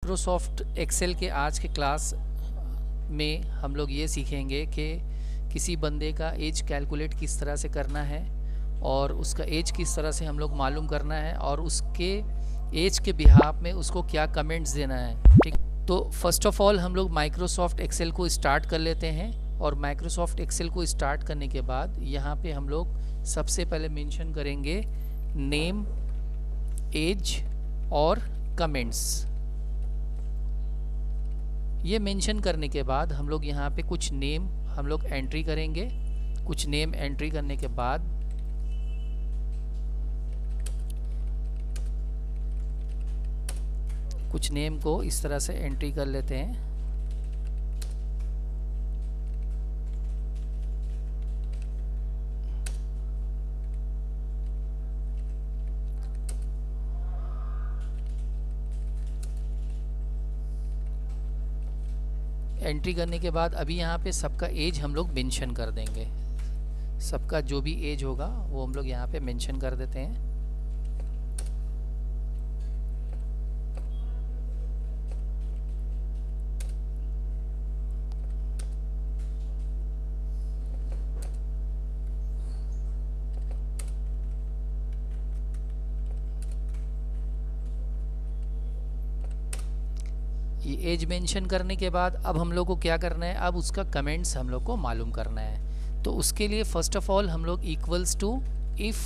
Microsoft Excel के आज के क्लास में हम लोग ये सीखेंगे कि किसी बंदे का एज कैलकुलेट किस तरह से करना है और उसका एज किस तरह से हम लोग मालूम करना है और उसके एज के बिहाफ में उसको क्या कमेंट्स देना है। ठीक, तो फर्स्ट ऑफ ऑल हम लोग माइक्रोसॉफ्ट एक्सेल को स्टार्ट कर लेते हैं और माइक्रोसॉफ्ट एक्सेल को स्टार्ट करने के बाद यहाँ पे हम लोग सबसे पहले मेंशन करेंगे नेम, एज और कमेंट्स। ये मेंशन करने के बाद हम लोग यहाँ पे कुछ नेम हम लोग एंट्री करेंगे। कुछ नेम एंट्री करने के बाद कुछ नेम को इस तरह से एंट्री कर लेते हैं। एंट्री करने के बाद अभी यहाँ पे सबका एज हम लोग मेंशन कर देंगे। सबका जो भी एज होगा वो हम लोग यहाँ पे मेंशन कर देते हैं। ये एज मेंशन करने के बाद अब हम लोग को क्या करना है, अब उसका कमेंट्स हम लोग को मालूम करना है। तो उसके लिए फर्स्ट ऑफ ऑल हम लोग equals to if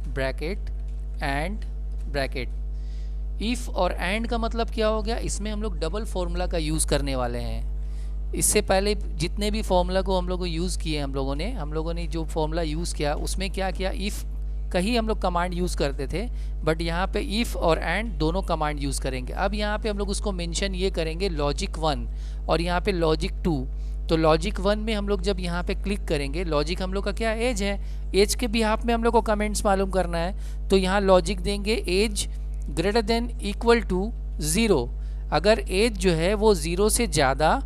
bracket and bracket. If और एंड का मतलब क्या हो गया, इसमें हम लोग डबल फॉर्मूला का यूज़ करने वाले हैं। इससे पहले जितने भी फॉर्मूला को हम लोग को यूज़ किए हम लोगों ने जो फॉर्मूला यूज़ किया उसमें क्या किया, इफ़ का ही हम लोग कमांड यूज़ करते थे, बट यहाँ पे इफ़ और एंड दोनों कमांड यूज़ करेंगे। अब यहाँ पे हम लोग उसको मेंशन ये करेंगे लॉजिक 1 और यहाँ पे लॉजिक 2। तो लॉजिक 1 में हम लोग जब यहाँ पे क्लिक करेंगे, लॉजिक हम लोग का क्या एज है, एज के बिहाफ में हम लोग को कमेंट्स मालूम करना है। तो यहाँ लॉजिक देंगे age greater than equal to 0। अगर एज जो है वो 0 से ज़्यादा,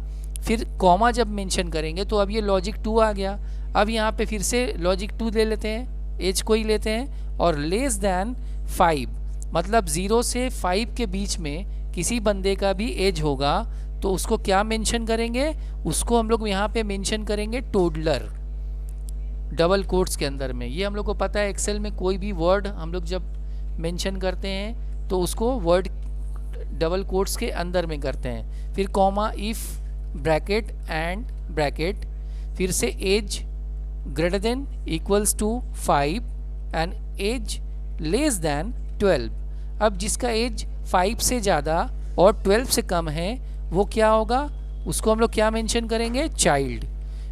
फिर कॉमा जब मेंशन करेंगे तो अब ये लॉजिक 2 आ गया। अब यहाँ पे फिर से लॉजिक 2 ले लेते हैं, एज को ही लेते हैं, और लेस दैन 5 मतलब 0 से 5 के बीच में किसी बंदे का भी एज होगा तो उसको क्या मेंशन करेंगे, उसको हम लोग यहाँ पे मेंशन करेंगे टोडलर, डबल कोट्स के अंदर में। ये हम लोग को पता है एक्सेल में कोई भी वर्ड हम लोग जब मेंशन करते हैं तो उसको वर्ड डबल कोट्स के अंदर में करते हैं। फिर comma, if, bracket and bracket, फिर से age greater than equals to 5 and age less than 12। अब जिसका एज 5 से ज़्यादा और 12 से कम है वो क्या होगा, उसको हम लोग क्या मेंशन करेंगे, चाइल्ड।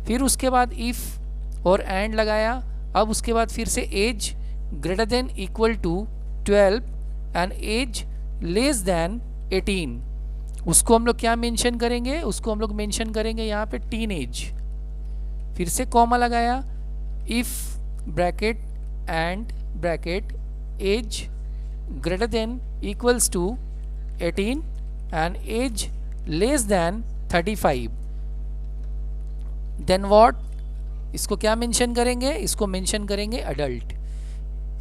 फिर उसके बाद इफ़ और एंड लगाया। अब उसके बाद फिर से age greater than equal to 12 and age less than 18। उसको हम लोग क्या मेंशन करेंगे, उसको हम लोग मेंशन करेंगे यहाँ पे टीन एज। फिर से कॉमा लगाया, if bracket and bracket age greater than equals to 18 and age less than 35। Then what, इसको क्या मेंशन करेंगे, इसको मेंशन करेंगे अडल्ट।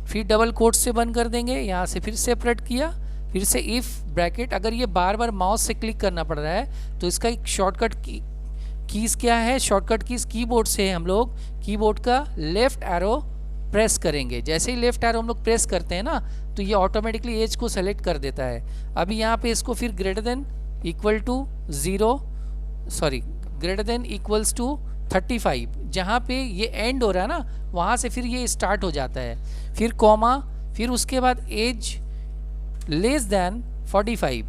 फिर डबल कोट से बंद कर देंगे, यहाँ से फिर सेपरेट किया। फिर से इफ़ ब्रैकेट, अगर ये बार बार माउस से क्लिक करना पड़ रहा है तो इसका एक शॉर्टकट कीज़ क्या है, शॉर्टकट कीज़ कीबोर्ड से हम लोग कीबोर्ड का लेफ़्ट एरो प्रेस करेंगे। जैसे ही लेफ़्ट एरो हम लोग प्रेस करते हैं ना तो ये ऑटोमेटिकली एज को सेलेक्ट कर देता है। अभी यहाँ पे इसको फिर greater than equal to 0, sorry greater than equals to 35, जहाँ पे ये एंड हो रहा है ना वहाँ से फिर ये स्टार्ट हो जाता है। फिर कॉमा, फिर उसके बाद एज लेस दैन 45।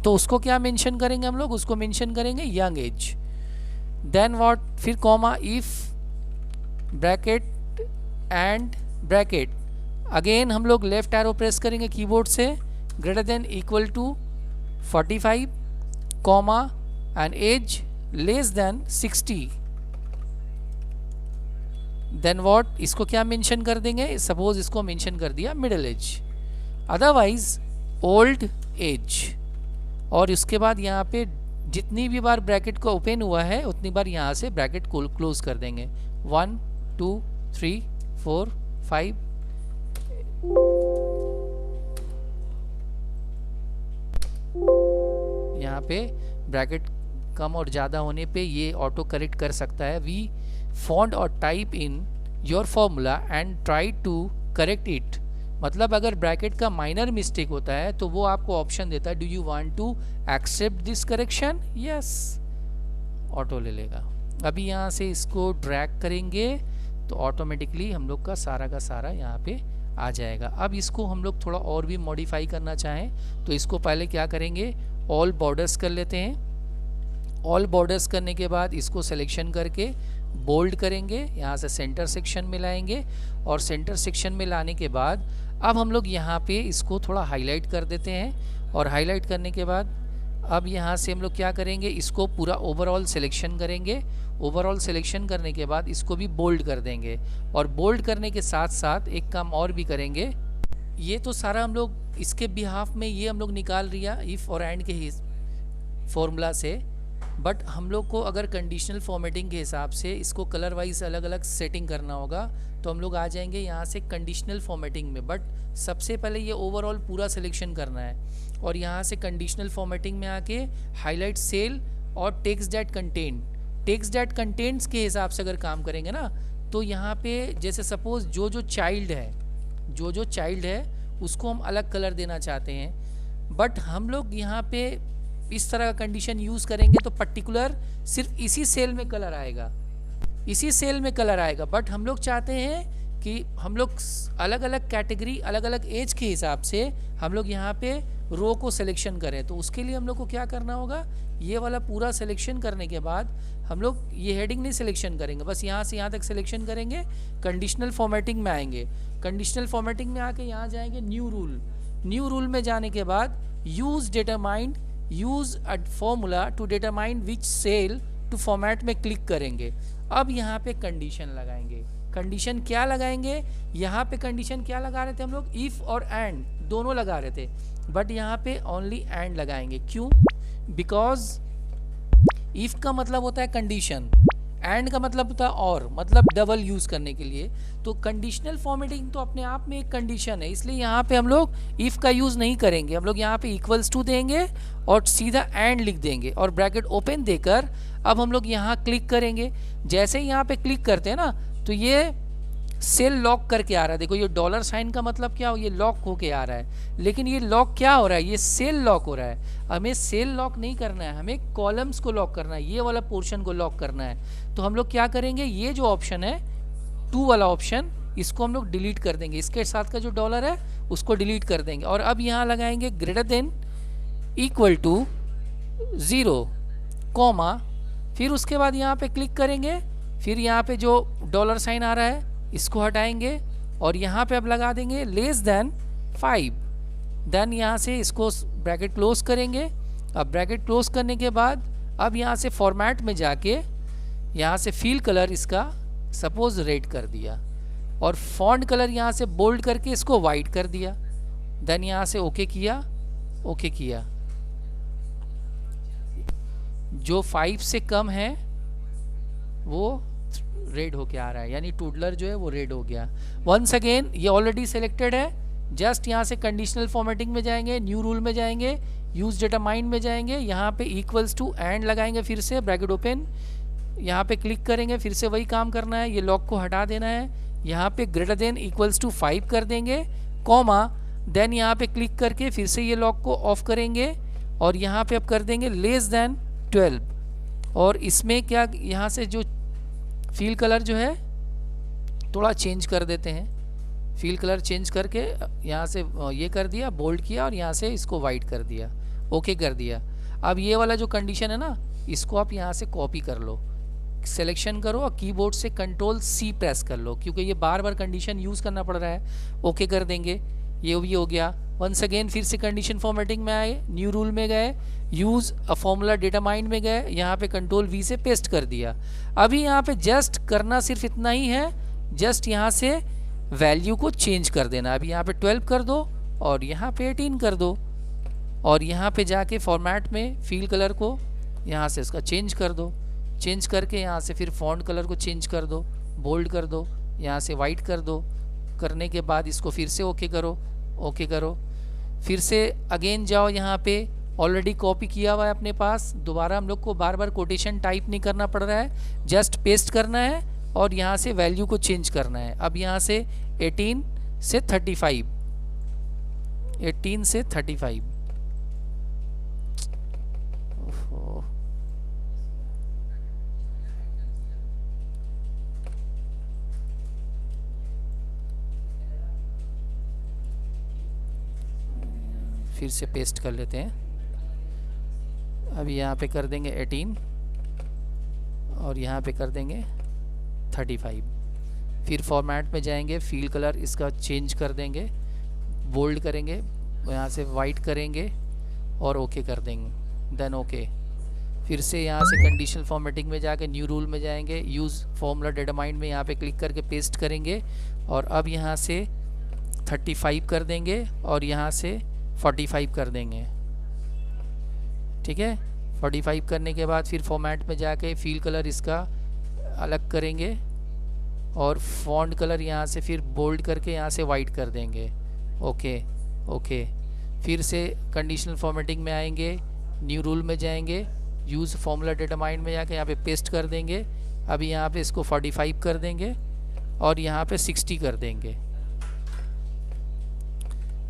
तो उसको क्या मेंशन करेंगे हम लोग, उसको मेंशन करेंगे यंग एज। देन व्हाट, फिर comma, if bracket and bracket, again हम लोग लेफ्ट एरो प्रेस करेंगे कीबोर्ड से, greater than equal to 45 comma and age less than 60। Then what, इसको क्या मेंशन कर देंगे, सपोज इसको मेंशन कर दिया middle age, otherwise old age. और उसके बाद यहाँ पे जितनी भी बार ब्रैकेट को ओपन हुआ है उतनी बार यहाँ से ब्रैकेट को क्लोज कर देंगे। 1 2 3 4 5। यहाँ पे ब्रैकेट कम और ज़्यादा होने पे ये ऑटो करेक्ट कर सकता है। वी फॉन्ट और type in your formula and try to correct it, मतलब अगर ब्रैकेट का माइनर मिस्टेक होता है तो वो आपको ऑप्शन देता है, do you want to accept this correction, yes, auto ले लेगा। अभी यहाँ से इसको ड्रैग करेंगे तो ऑटोमेटिकली हम लोग का सारा यहाँ पे आ जाएगा। अब इसको हम लोग थोड़ा और भी मॉडिफाई करना चाहें तो इसको पहले क्या करेंगे, ऑल बॉर्डर्स कर लेते हैं। ऑल बॉर्डर्स करने के बाद इसको सिलेक्शन करके बोल्ड करेंगे, यहाँ से सेंटर सेक्शन में लाएंगे और सेंटर सेक्शन में लाने के बाद अब हम लोग यहाँ पे इसको थोड़ा हाईलाइट कर देते हैं। और हाईलाइट करने के बाद अब यहाँ से हम लोग क्या करेंगे, इसको पूरा ओवरऑल सिलेक्शन करेंगे। ओवरऑल सिलेक्शन करने के बाद इसको भी बोल्ड कर देंगे और बोल्ड करने के साथ साथ एक काम और भी करेंगे। ये तो सारा हम लोग इसके बिहाफ में ये हम लोग निकाल लिया इफ़ और एंड के फॉर्मूला से, बट हम लोग को अगर कंडीशनल फॉर्मेटिंग के हिसाब से इसको कलर वाइज अलग अलग सेटिंग करना होगा तो हम लोग आ जाएंगे यहाँ से कंडीशनल फॉर्मेटिंग में। बट सबसे पहले ये ओवरऑल पूरा सिलेक्शन करना है और यहाँ से कंडीशनल फॉर्मेटिंग में आके हाईलाइट सेल और टेक्स्ट दैट कंटेंट्स के हिसाब से अगर काम करेंगे ना तो यहाँ पे जैसे सपोज जो चाइल्ड है उसको हम अलग कलर देना चाहते हैं, बट हम लोग यहाँ पे इस तरह का कंडीशन यूज़ करेंगे तो पर्टिकुलर सिर्फ इसी सेल में कलर आएगा, बट हम लोग चाहते हैं कि हम लोग अलग अलग कैटेगरी अलग अलग एज के हिसाब से हम लोग यहाँ पे रो को सिलेक्शन करें। तो उसके लिए हम लोग को क्या करना होगा, ये वाला पूरा सिलेक्शन करने के बाद हम लोग ये हेडिंग नहीं सिलेक्शन करेंगे, बस यहाँ से यहाँ तक सिलेक्शन करेंगे। कंडीशनल फॉर्मेटिंग में आएंगे, कंडीशनल फॉर्मेटिंग में आके यहाँ जाएंगे न्यू रूल में जाने के बाद use a formula to determine which cell to format में क्लिक करेंगे। अब यहाँ पे कंडीशन लगाएंगे। कंडीशन क्या लगाएंगे, यहाँ पे कंडीशन क्या लगा रहे थे हम लोग, इफ़ और एंड दोनों लगा रहे थे, बट यहाँ पे ओनली एंड लगाएंगे। क्यों, बिकॉज इफ़ का मतलब होता है कंडीशन, एंड का मतलब होता है और, मतलब डबल यूज़ करने के लिए। तो कंडीशनल फॉर्मेटिंग तो अपने आप में एक कंडीशन है, इसलिए यहाँ पे हम लोग इफ़ का यूज़ नहीं करेंगे। हम लोग यहाँ पे इक्वल्स टू देंगे और सीधा एंड लिख देंगे और ब्रैकेट ओपन देकर अब हम लोग यहाँ क्लिक करेंगे। जैसे ही यहाँ पे क्लिक करते हैं ना तो ये सेल लॉक करके आ रहा है। देखो ये डॉलर साइन का मतलब क्या हो, ये लॉक होके आ रहा है, लेकिन ये लॉक क्या हो रहा है, ये सेल लॉक हो रहा है। हमें सेल लॉक नहीं करना है, हमें कॉलम्स को लॉक करना है, ये वाला पोर्शन को लॉक करना है। तो हम लोग क्या करेंगे, ये जो ऑप्शन है 2 वाला ऑप्शन, इसको हम लोग डिलीट कर देंगे, इसके साथ का जो डॉलर है उसको डिलीट कर देंगे और अब यहाँ लगाएंगे greater than equal to 0 comma, फिर उसके बाद यहाँ पे क्लिक करेंगे, फिर यहाँ पे जो डॉलर साइन आ रहा है इसको हटाएंगे और यहाँ पे अब लगा देंगे लेस देन 5। देन यहाँ से इसको ब्रैकेट क्लोज करेंगे। अब ब्रैकेट क्लोज करने के बाद अब यहाँ से फॉर्मेट में जाके यहाँ से फील कलर इसका सपोज रेड कर दिया और फॉन्ट कलर यहाँ से बोल्ड करके इसको वाइट कर दिया। देन यहाँ से ओके किया। जो 5 से कम है वो रेड होके आ रहा है, यानी टूडलर जो है वो रेड हो गया। वंस अगेन ये ऑलरेडी सिलेक्टेड है, जस्ट यहाँ से कंडीशनल फॉर्मेटिंग में जाएंगे, न्यू रूल में जाएंगे, यूज डिटरमाइन में जाएंगे, यहाँ पे इक्वल्स टू एंड लगाएंगे, फिर से ब्रैकेट ओपन, यहाँ पे क्लिक करेंगे, फिर से वही काम करना है, ये लॉक को हटा देना है, यहाँ पे ग्रेटर देन इक्वल्स टू 5 कर देंगे कॉमा, देन यहाँ पे क्लिक करके फिर से ये लॉक को ऑफ करेंगे और यहाँ पे अब कर देंगे लेस देन 12। और इसमें क्या, यहाँ से जो फील कलर जो है थोड़ा चेंज कर देते हैं, फील कलर चेंज करके यहाँ से ये कर दिया, बोल्ड किया और यहाँ से इसको वाइट कर दिया, ओके कर दिया। अब ये वाला जो कंडीशन है ना, इसको आप यहाँ से कॉपी कर लो, सिलेक्शन करो और कीबोर्ड से कंट्रोल C प्रेस कर लो, क्योंकि ये बार बार कंडीशन यूज़ करना पड़ रहा है। ओके कर देंगे, ये भी हो गया। वंस अगेन फिर से कंडीशन फॉर्मेटिंग में आए, न्यू रूल में गए, यूज़ अ फॉर्मूला डेटामाइन में गए, यहाँ पे कंट्रोल V से पेस्ट कर दिया। अभी यहाँ पे जस्ट करना सिर्फ इतना ही है, जस्ट यहाँ से वैल्यू को चेंज कर देना। अभी यहाँ पे 12 कर दो और यहाँ पे 18 कर दो और यहाँ पे जाके फॉर्मेट में फील कलर को यहाँ से इसका चेंज कर दो, चेंज करके यहाँ से फिर फॉन्ट कलर को चेंज कर दो, बोल्ड कर दो, यहाँ से वाइट कर दो। करने के बाद इसको फिर से ओके करो, फिर से अगेन जाओ यहाँ पे ऑलरेडी कॉपी किया हुआ है अपने पास, दोबारा हम लोग को बार बार कोटेशन टाइप नहीं करना पड़ रहा है, जस्ट पेस्ट करना है और यहाँ से वैल्यू को चेंज करना है। अब यहाँ से 18 से 35, 18 से 35, ओहो, फिर से पेस्ट कर लेते हैं। अब यहाँ पे कर देंगे 18 और यहाँ पे कर देंगे 35। फिर फॉर्मेट में जाएंगे, फील कलर इसका चेंज कर देंगे, बोल्ड करेंगे, यहाँ से वाइट करेंगे और ओके कर देंगे, देन ओके। फिर से यहाँ से कंडीशनल फॉर्मेटिंग में जाके न्यू रूल में जाएंगे, यूज़ फॉर्मूला डिटरमाइन में यहाँ पे क्लिक करके पेस्ट करेंगे और अब यहाँ से 35 कर देंगे और यहाँ से 45 कर देंगे। ठीक है, 45 करने के बाद फिर फॉर्मेट में जाके फील कलर इसका अलग करेंगे और फॉन्ट कलर यहाँ से फिर बोल्ड करके यहाँ से वाइट कर देंगे। Okay okay. फिर से कंडीशनल फॉर्मेटिंग में आएंगे, न्यू रूल में जाएंगे, यूज़ फॉर्मूला डिटरमाइन में जाके यहाँ पे पेस्ट कर देंगे। अभी यहाँ पे इसको 45 कर देंगे और यहाँ पे 60 कर देंगे।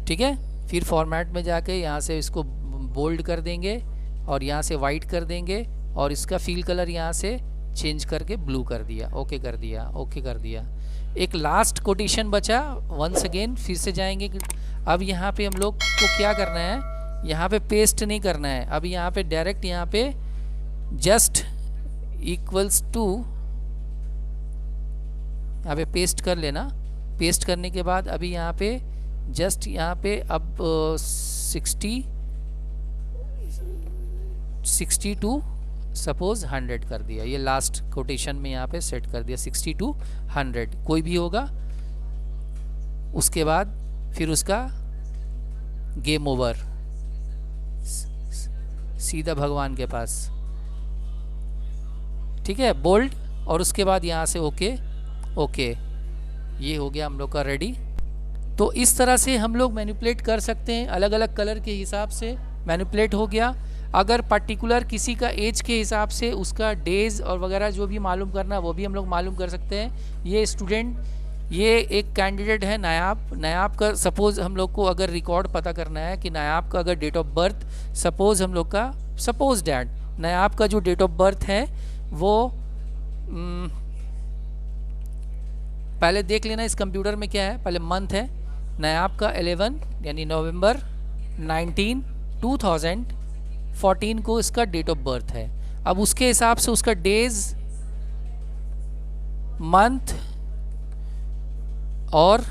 ठीक है, फिर फॉर्मेट में जाके यहाँ से इसको बोल्ड कर देंगे और यहाँ से वाइट कर देंगे और इसका फील कलर यहाँ से चेंज करके ब्लू कर दिया। ओके कर दिया, ओके कर दिया। एक लास्ट कोटेशन बचा, वंस अगेन फिर से जाएंगे। अब यहाँ पे हम लोग को क्या करना है, यहाँ पे पेस्ट नहीं करना है, अब यहाँ पे डायरेक्ट यहाँ पे जस्ट इक्वल्स टू यहाँ पे पेस्ट कर लेना। पेस्ट करने के बाद अभी यहाँ पे जस्ट यहाँ पे अब 60 टू सपोज 100 कर दिया। ये लास्ट कोटेशन में यहाँ पे सेट कर दिया 60 टू 100, कोई भी होगा। उसके बाद फिर उसका गेम ओवर, सीधा भगवान के पास। ठीक है, बोल्ड और उसके बाद यहाँ से ओके ओके। ये हो गया हम लोग का रेडी। तो इस तरह से हम लोग मैनिपुलेट कर सकते हैं, अलग अलग कलर के हिसाब से मैनिपुलेट हो गया। अगर पर्टिकुलर किसी का एज के हिसाब से उसका डेज और वगैरह जो भी मालूम करना वो भी हम लोग मालूम कर सकते हैं। ये स्टूडेंट, ये एक कैंडिडेट है नायाब का सपोज़ हम लोग को अगर रिकॉर्ड पता करना है कि नायाब का अगर डेट ऑफ बर्थ सपोज़ हम लोग का सपोज़ डैट नायाब का जो डेट ऑफ बर्थ है वो पहले देख लेना इस कंप्यूटर में क्या है। पहले मंथ है नायाब का 11 यानी नवंबर 19 2014 को इसका डेट ऑफ बर्थ है। अब उसके हिसाब से उसका डेज, मंथ और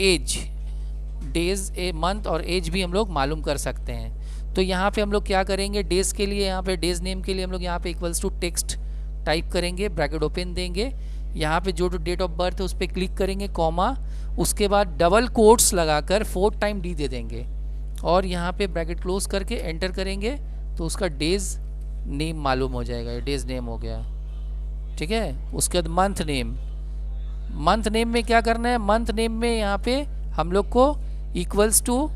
एज, डेज ए मंथ और एज भी हम लोग मालूम कर सकते हैं। तो यहाँ पे हम लोग क्या करेंगे, डेज के लिए यहाँ पे डेज नेम के लिए हम लोग यहाँ पे इक्वल्स टू टेक्स्ट टाइप करेंगे, ब्रैकेट ओपन देंगे, यहाँ पे जो डेट ऑफ बर्थ है उस पर क्लिक करेंगे, कॉमा, उसके बाद डबल कोट्स लगाकर 4 टाइम डी दे देंगे और यहाँ पे ब्रैकेट क्लोज करके एंटर करेंगे तो उसका डेज नेम मालूम हो जाएगा। ये डेज नेम हो गया। ठीक है, उसके बाद मंथ नेम, मंथ नेम में क्या करना है, मंथ नेम में यहाँ पे हम लोग को equals to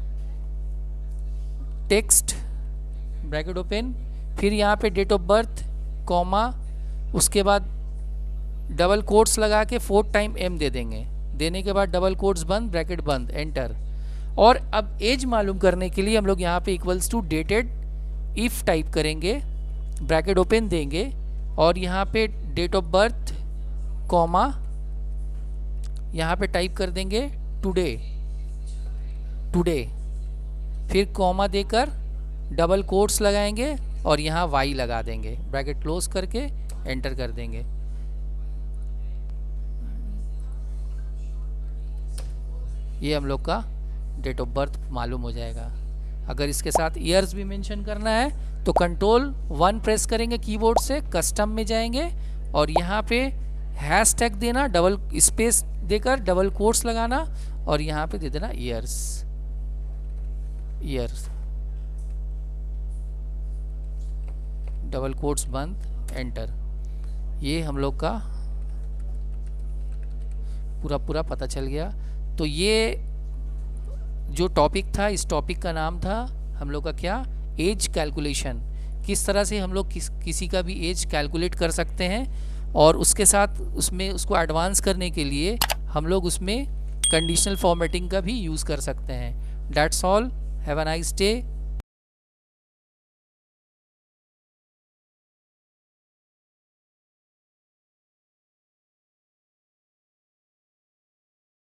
text bracket open, फिर यहाँ पे डेट ऑफ बर्थ कॉमा, उसके बाद डबल कोट्स लगा के 4 टाइम एम दे देंगे, देने के बाद डबल कोट्स बंद, ब्रैकेट बंद, एंटर। और अब एज मालूम करने के लिए हम लोग यहाँ पे equals to dated if type करेंगे, ब्रैकेट ओपन देंगे और यहाँ पे डेट ऑफ बर्थ कॉमा, यहाँ पे टाइप कर देंगे टुडे, टुडे, फिर कॉमा देकर डबल कोट्स लगाएंगे और यहाँ वाई लगा देंगे, ब्रैकेट क्लोज करके एंटर कर देंगे। ये हम लोग का डेट ऑफ बर्थ मालूम हो जाएगा। अगर इसके साथ ईयर्स भी मेंशन करना है तो Ctrl+1 प्रेस करेंगे कीबोर्ड से, कस्टम में जाएंगे और यहाँ पे हैश टैग देना, डबल स्पेस देकर डबल कोट्स लगाना और यहाँ पे दे देना ईयर्स, ईयर्स, डबल कोट्स बंद, एंटर। ये हम लोग का पूरा पता चल गया। तो ये जो टॉपिक था, इस टॉपिक का नाम था हम लोग का क्या, एज कैलकुलेशन, किस तरह से हम लोग किसी का भी एज कैलकुलेट कर सकते हैं, और उसके साथ उसमें उसको एडवांस करने के लिए हम लोग उसमें कंडीशनल फॉर्मेटिंग का भी यूज़ कर सकते हैं। That's all, have a nice day.